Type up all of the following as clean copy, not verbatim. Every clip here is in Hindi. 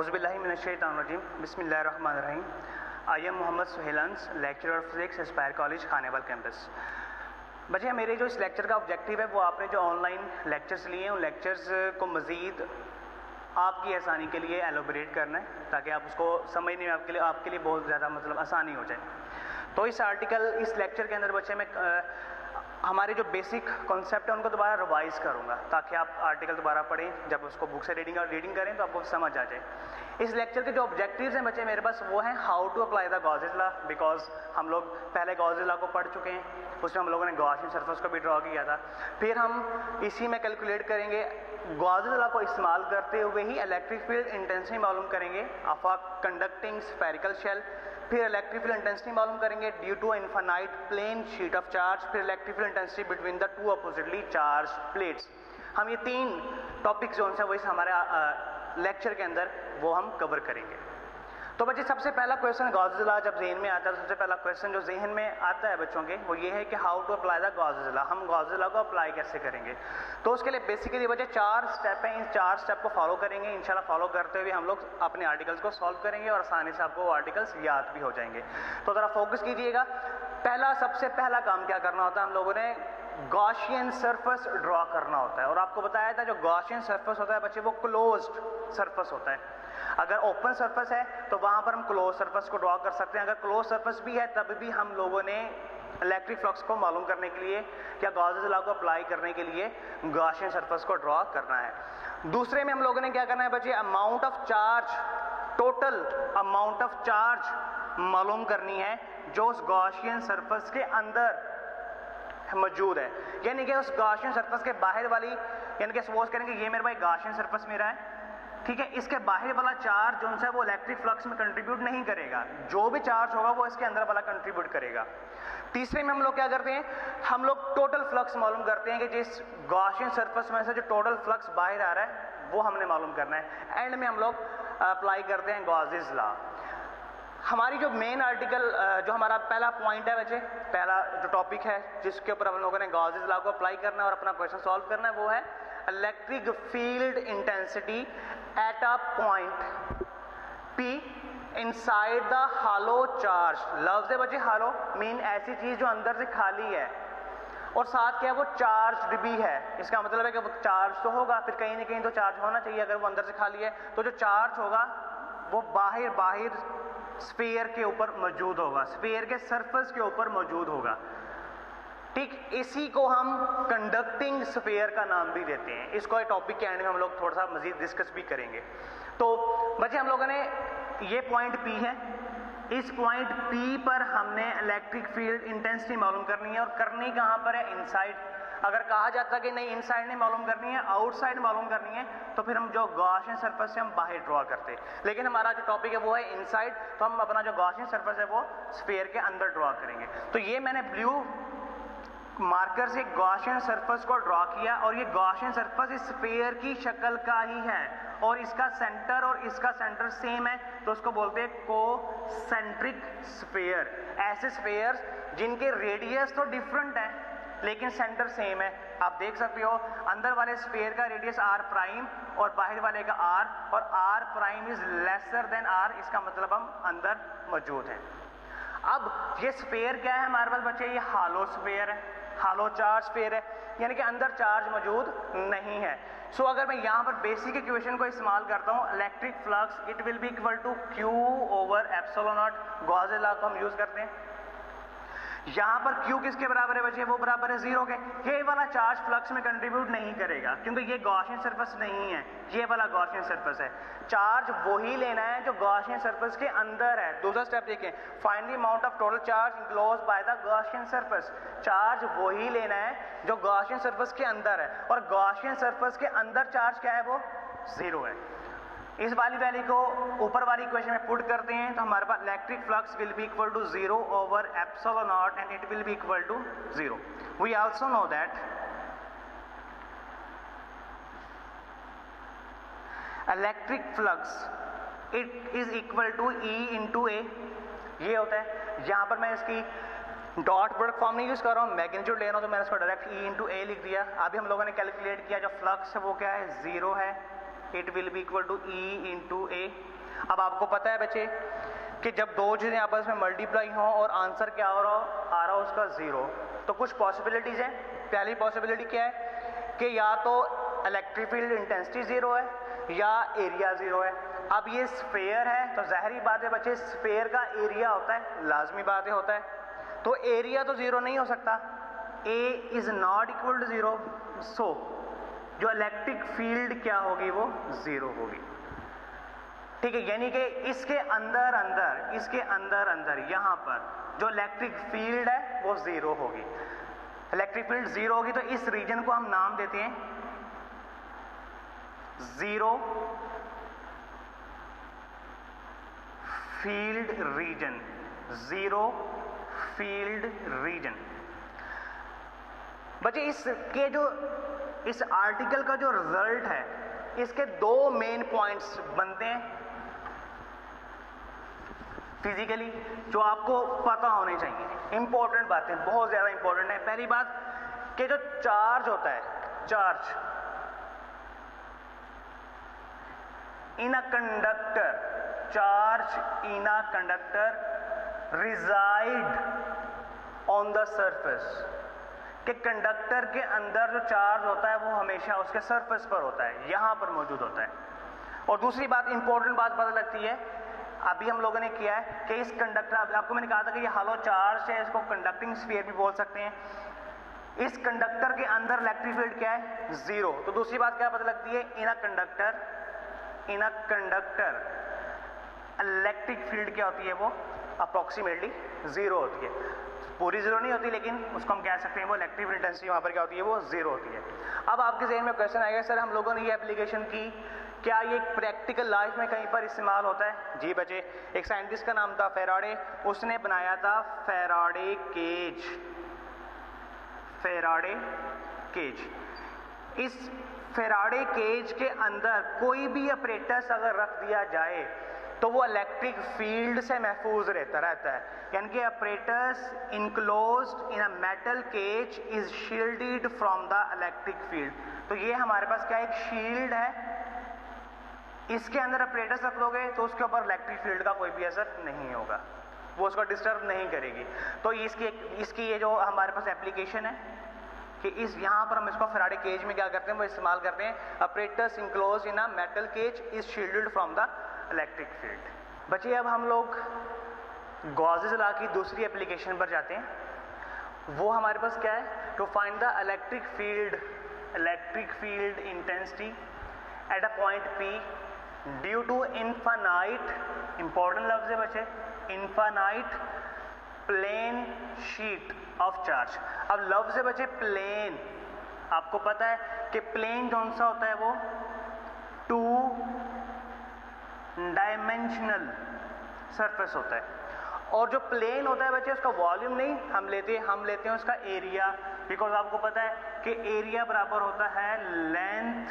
औज़ुबिल्लाहि मिनश्शैतानिर्रजीम बिस्मिल्लाहिर्रहमानिर्रहीम। आई एम मोहम्मद सुहेल अंस, lecturer of physics, Aspire college, Khanewal campus. बच्चे मेरे जो इस लेक्चर का ऑब्जेक्टिव है वो आपने जो ऑनलाइन लेक्चर्स लिए हैं उन लेक्चर्स को मज़ीद आपकी आसानी के लिए एलोबरेट करना है ताकि आप उसको समझने में आपके लिए बहुत ज़्यादा आसानी हो जाए। तो इस लेक्चर के अंदर बच्चे मैं हमारे जो बेसिक कॉन्सेप्ट है उनको दोबारा रिवाइज करूंगा ताकि आप आर्टिकल दोबारा पढ़ें, जब उसको बुक से रीडिंग करें तो आपको समझ आ जाए। इस लेक्चर के जो ऑब्जेक्टिव्स हैं बच्चे मेरे पास वो हैं how to apply the Gauss's law, because हम लोग पहले गॉसेस लॉ को पढ़ चुके हैं, उसमें हम लोगों ने गॉसियन सरफेस को भी ड्रॉ किया था। फिर हम इसी में कैलकुलेट करेंगे गॉसेस लॉ को इस्तेमाल करते हुए ही इलेक्ट्रिक फील्ड इंटेंसिटी मालूम करेंगे of a conducting spherical shell. फिर इलेक्ट्रिक फील्ड इंटेंसिटी मालूम करेंगे due to infinite plane sheet of charge. फिर electric field intensity between the two oppositely charge plates. हम ये 3 टॉपिक जो है वो इस हमारे लेक्चर के अंदर वो हम कवर करेंगे। तो बच्चे सबसे पहला क्वेश्चन गॉसेस लॉ जब ज़हन में आता है, सबसे पहला क्वेश्चन जो ज़हन में आता है बच्चों के वो ये है कि how to apply the Gauss's law. हम गॉसेस लॉ को अप्लाई कैसे करेंगे? तो उसके लिए बेसिकली बच्चे 4 स्टेप हैं, इन 4 स्टेप को फॉलो करेंगे। इंशाल्लाह फॉलो करते हुए हम लोग अपने आर्टिकल्स को सॉल्व करेंगे और आसानी से आपको वो आर्टिकल्स याद भी हो जाएंगे। तो ज़रा फोकस कीजिएगा। सबसे पहला काम क्या करना होता है, हम लोगों ने गॉसियन सरफेस ड्रॉ करना होता है। और आपको बताया था जो गॉसियन सरफेस होता है बच्चे वो क्लोज्ड सरफेस होता है। अगर ओपन सरफेस है तो वहां पर हम क्लोज सरफेस को ड्रॉ कर सकते हैं। अगर क्लोज सरफेस भी है तब भी हम लोगों ने इलेक्ट्रिक फ्लक्स को मालूम करने के लिए या गॉसेस लॉ को अप्लाई करने के लिए गॉसियन सरफेस को ड्रॉ करना है। दूसरे में हम लोगों ने क्या करना है बच्चे, amount of charge, total amount of charge मालूम करनी है जो उस गॉसियन सरफेस के अंदर मौजूद है। यानी कि उस गॉसियन सरफेस के बाहर वाली, यानी कि सपोज करेंगे ये मेरे भाई गॉसियन सरफेस मेरा है, ठीक है, इसके बाहर वाला चार्ज जो है वो इलेक्ट्रिक फ्लक्स में कंट्रीब्यूट नहीं करेगा, जो भी चार्ज होगा वो इसके अंदर वाला कंट्रीब्यूट करेगा। तीसरे में हम लोग क्या करते हैं, हम लोग टोटल फ्लक्स मालूम करते हैं कि जिस गॉसियन सरफेस में से जो टोटल फ्लक्स बाहर आ रहा है वो हमने मालूम करना है। एंड में हम लोग अप्लाई करते हैं गॉसेस लॉ। हमारी जो मेन आर्टिकल जो हमारा पहला पॉइंट है बच्चे, पहला जो टॉपिक है जिसके ऊपर हम लोगों ने गॉसेस लॉ को अप्लाई करना है और अपना क्वेश्चन सॉल्व करना है वो है electric field intensity at a point P inside the hello charge. लफ्ज है बच्चे हालो, मीन ऐसी चीज जो अंदर से खाली है और साथ क्या है वो चार्ज भी है। इसका मतलब है कि वो चार्ज तो होगा, फिर कहीं ना कहीं तो चार्ज होना चाहिए। अगर वो अंदर से खाली है तो जो चार्ज होगा वो बाहर स्फीयर के ऊपर मौजूद होगा, स्फीयर के सरफेस के ऊपर मौजूद होगा। ठीक, इसी को हम कंडक्टिंग स्फीयर का नाम भी देते हैं। इसको एक टॉपिक के एंड में हम लोग थोड़ा सा मजीद डिस्कस भी करेंगे। तो बच्चे हम लोगों ने ये पॉइंट P है, इस पॉइंट P पर हमने इलेक्ट्रिक फील्ड इंटेंसिटी मालूम करनी है और करनी कहाँ पर है, इनसाइड। अगर कहा जाता कि नहीं इनसाइड नहीं मालूम करनी है, आउटसाइड मालूम करनी है, तो फिर हम जो गॉसियन सरफेस से हम बाहर ड्रॉ करते। लेकिन हमारा जो टॉपिक है वो है इनसाइड, तो हम अपना जो गॉसियन सरफेस है वो स्फीयर के अंदर ड्रॉ करेंगे। तो ये मैंने ब्लू मार्कर से गॉसियन सरफेस को ड्रॉ किया और ये गॉसियन सरफेस इस स्फीयर की शक्ल का ही है और इसका सेंटर और इसका सेंटर सेम है, तो उसको बोलते हैं कोसेंट्रिक स्फीयर। ऐसे स्फीयर्स जिनके रेडियस तो डिफरेंट है लेकिन सेंटर सेम है। आप देख सकते हो अंदर वाले स्फीयर का रेडियस r' और बाहर वाले का r, और r' is lesser than r, इसका मतलब हम अंदर मौजूद हैं। अब ये स्फीयर क्या है हमारे पास बच्चे, ये हालो स्फीयर है, हालो चार्ज स्फीयर है, यानी कि अंदर चार्ज मौजूद नहीं है। सो अगर मैं यहाँ पर बेसिक इक्वेशन को इस्तेमाल करता हूँ, electric flux it will be equal to Q/ε0। Gauss's law को हम यूज करते हैं। यहाँ पर Q किसके बराबर है बच्चे, वो बराबर है 0 के। ये वाला चार्ज फ्लक्स में कंट्रीब्यूट नहीं करेगा क्योंकि ये गॉसियन सरफेस नहीं है, ये वाला गॉसियन सरफेस है। चार्ज वही लेना है जो गॉसियन सरफेस के अंदर है। दूसरा स्टेप देखें, find the amount of total charge enclosed by the Gaussian surface. Charge वही लेना है जो गॉसियन सरफेस के अंदर है, और गॉसियन सरफेस के अंदर चार्ज क्या है, वो 0 है। इस वाली वैल्यू को ऊपर वाली इक्वेशन में पुट करते हैं तो हमारे पास electric flux will be equal to 0/ε0 and it will be equal to 0। We also know that electric flux it is equal to E into A। ये होता है, यहां पर मैं इसकी डॉट प्रोडक्ट फॉर्म नहीं यूज कर रहा हूं, मैग्नीट्यूड ले रहा हूं तो मैंने इसको डायरेक्ट E इंटू A लिख दिया। अभी हम लोगों ने कैलकुलेट किया जो फ्लक्स है वो क्या है, 0 है, it will be equal to E into A। अब आपको पता है बच्चे कि जब दो चीज़ें आपस में मल्टीप्लाई हों और आंसर क्या आ रहा हो उसका 0, तो कुछ पॉसिबिलिटीज़ हैं। पहली पॉसिबिलिटी क्या है कि या तो इलेक्ट्रिक फील्ड इंटेंसिटी 0 है या एरिया 0 है। अब ये स्फेयर है तो ज़ाहिरी बात है बच्चे, स्फेयर का एरिया होता है, लाजमी बात है होता है, तो एरिया तो 0 नहीं हो सकता, A is not equal to 0, so जो इलेक्ट्रिक फील्ड क्या होगी वो 0 होगी। ठीक है, यानी कि इसके अंदर यहाँ पर जो इलेक्ट्रिक फील्ड है वो 0 होगी। इलेक्ट्रिक फील्ड 0 होगी तो इस रीजन को हम नाम देते हैं 0 फील्ड रीजन, 0 फील्ड रीजन। बच्चे इसके जो इस आर्टिकल का जो रिजल्ट है इसके दो मेन पॉइंट्स बनते हैं फिजिकली जो आपको पता होने चाहिए। इंपॉर्टेंट बातें, बहुत ज्यादा इंपॉर्टेंट है। पहली बात कि जो चार्ज होता है, charge in a conductor, charge in a conductor resides on the surface, कि कंडक्टर के अंदर जो चार्ज होता है वो हमेशा उसके सरफेस पर होता है, यहां पर मौजूद होता है। और दूसरी बात, इंपॉर्टेंट बात पता लगती है, अभी हम लोगों ने किया है कि इस कंडक्टर, आपको मैंने कहा था कि ये हालो चार्ज है, इसको कंडक्टिंग स्फीयर भी बोल सकते हैं। इस कंडक्टर के अंदर इलेक्ट्रिक फील्ड क्या है? 0। तो दूसरी बात क्या पता लगती है, इन अ कंडक्टर इलेक्ट्रिक फील्ड क्या होती है, वो अप्रोक्सीमेटली 0 होती है। पूरी 0 नहीं होती, लेकिन उसको हम कह सकते हैं वो इलेक्ट्रिक इंटेंसिटी वहां पर क्या होती है, वो 0 होती है। अब आपके ज़हन में क्वेश्चन आएगा, सर हम लोगों ने ये एप्लीकेशन की, क्या ये प्रैक्टिकल लाइफ में कहीं पर इस्तेमाल होता है? जी बच्चे, एक साइंटिस्ट का नाम था फैराडे, उसने बनाया था फैराडे केज। इस फैराडे केज के अंदर कोई भी अपरेटस अगर रख दिया जाए तो वो इलेक्ट्रिक फील्ड से महफूज रहता है। यानी कि apparatus enclosed in a metal cage is shielded from the electric field. तो ये हमारे पास क्या, एक शील्ड है, इसके अंदर अपरेटस रख दोगे तो उसके ऊपर इलेक्ट्रिक फील्ड का कोई भी असर नहीं होगा, वो उसको डिस्टर्ब नहीं करेगी। तो इसकी ये जो हमारे पास एप्लीकेशन है कि इस यहाँ पर हम इसको फैराडे केज में क्या करते हैं, वो इस्तेमाल करते हैं, apparatus enclose in a metal cage is shielded from the electric field. बच्चे अब हम लोग गॉसेस लॉ की दूसरी एप्लीकेशन पर जाते हैं। वो हमारे पास क्या है, to find the electric field intensity at a point P due to infinite, important लफ्ज है बच्चे, infinite plane sheet of charge. अब लफ्ज है बच्चे प्लेन, आपको पता है कि प्लेन कौन सा होता है, वो 2 डायमेंशनल सरफेस होता है। और जो प्लेन होता है बच्चे उसका वॉल्यूम नहीं हम लेते हैं उसका एरिया, बिकॉज आपको पता है कि एरिया बराबर होता है लेंथ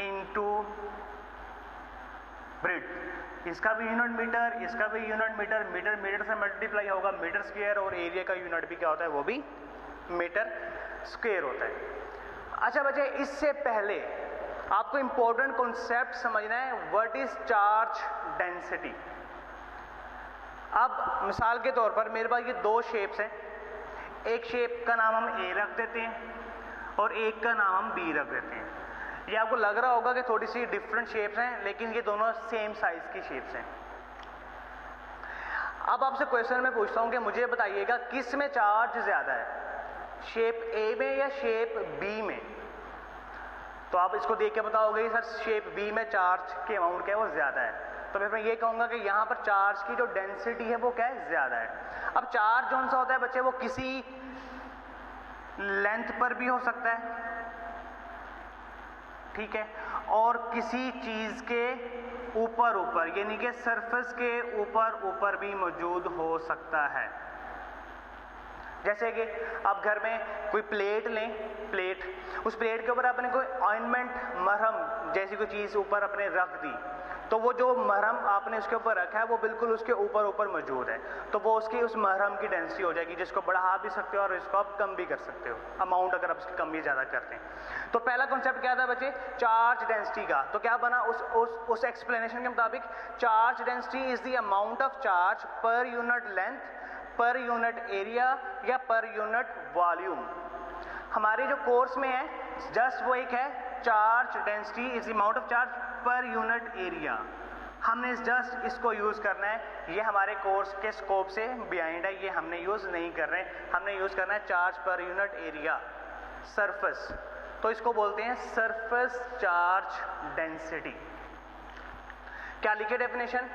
इनटू ब्रेड्थ। इसका भी यूनिट मीटर, इसका भी यूनिट मीटर से मल्टीप्लाई होगा मीटर स्क्वायर, और एरिया का यूनिट भी क्या होता है, वो भी मीटर स्क्वायर होता है। अच्छा बच्चे, इससे पहले आपको इंपॉर्टेंट कॉन्सेप्ट समझना है, व्हाट इज चार्ज डेंसिटी। अब मिसाल के तौर पर मेरे पास ये दो शेप्स हैं, एक शेप का नाम हम A रख देते हैं और एक का नाम हम B रख देते हैं। ये आपको लग रहा होगा कि थोड़ी सी डिफरेंट शेप्स हैं, लेकिन ये दोनों सेम साइज की शेप्स हैं। अब आपसे क्वेश्चन में पूछता हूं कि मुझे बताइएगा किस में चार्ज ज्यादा है, शेप A में या शेप B में? तो आप इसको देख के बताओगे सर शेप B में चार्ज के अमाउंट क्या है, वो ज्यादा है। तो फिर मैं ये कहूंगा कि यहाँ पर चार्ज की जो डेंसिटी है वो क्या है, ज्यादा है। अब चार्ज कौन सा होता है बच्चे, वो किसी लेंथ पर भी हो सकता है, ठीक है, और किसी चीज के ऊपर यानी कि सरफेस के ऊपर भी मौजूद हो सकता है। जैसे कि आप घर में कोई प्लेट लें, उस प्लेट के ऊपर आपने कोई ऑइंटमेंट, मरहम जैसी कोई चीज ऊपर अपने रख दी, तो वो जो मरहम आपने उसके ऊपर रखा है वो बिल्कुल उसके ऊपर मौजूद है, तो वो उसकी उस मरहम की डेंसिटी हो जाएगी, जिसको बढ़ा भी सकते हो और इसको आप कम भी कर सकते हो, अमाउंट अगर आप इसकी कम भी ज़्यादा करते हैं। तो पहला कॉन्सेप्ट क्या था बच्चे, चार्ज डेंसिटी का। तो क्या बना उस एक्सप्लेनेशन के मुताबिक, charge density is the amount of charge per unit length, पर यूनिट एरिया या पर यूनिट वॉल्यूम। हमारे जो कोर्स में है जस्ट वो एक है, charge density is the amount of charge per unit area. हमने जस्ट इसको यूज़ करना है, ये हमारे कोर्स के स्कोप से बिहाइंड है, ये हमने यूज़ नहीं कर रहे हैं, हमने यूज़ करना है charge per unit area, surface. तो इसको बोलते हैं सरफेस चार्ज डेंसिटी। क्या लिखे definition,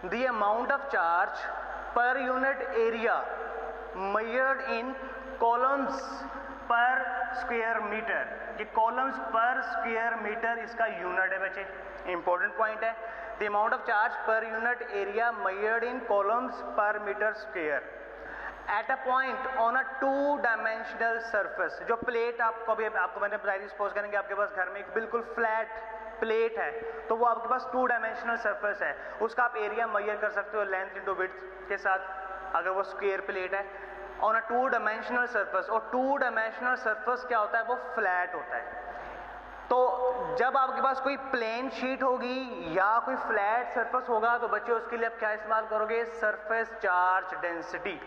the amount of charge per unit area measured in coulombs per square metre. ये कॉलम्स पर स्क्वायर मीटर इसका यूनिट है बच्चे, इंपॉर्टेंट पॉइंट है। The amount of charge per unit area measured in coulombs per metre square at a point on a 2 dimensional surface. जो प्लेट आपको मैंने बताई, सपोज करेंगे आपके पास घर में एक बिल्कुल फ्लैट प्लेट है, तो वो आपके पास 2 डायमेंशनल सरफेस है, उसका आप एरिया मेजर कर सकते हो लेंथ इंटू विड्थ के साथ, अगर वो स्क्वायर प्लेट है ऑन अ 2 डायमेंशनल सरफेस। और 2 डायमेंशनल सरफेस क्या होता है, वो फ्लैट होता है। तो जब आपके पास कोई प्लेन शीट होगी या कोई फ्लैट सरफेस होगा, तो बच्चे उसके लिए आप क्या इस्तेमाल करोगे, सरफेस चार्ज डेंसिटी,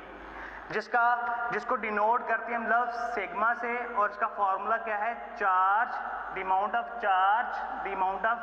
जिसको डिनोट करते हैं हम लफ्ज सिग्मा से, और इसका फॉर्मूला क्या है, charge, the amount of charge, the amount of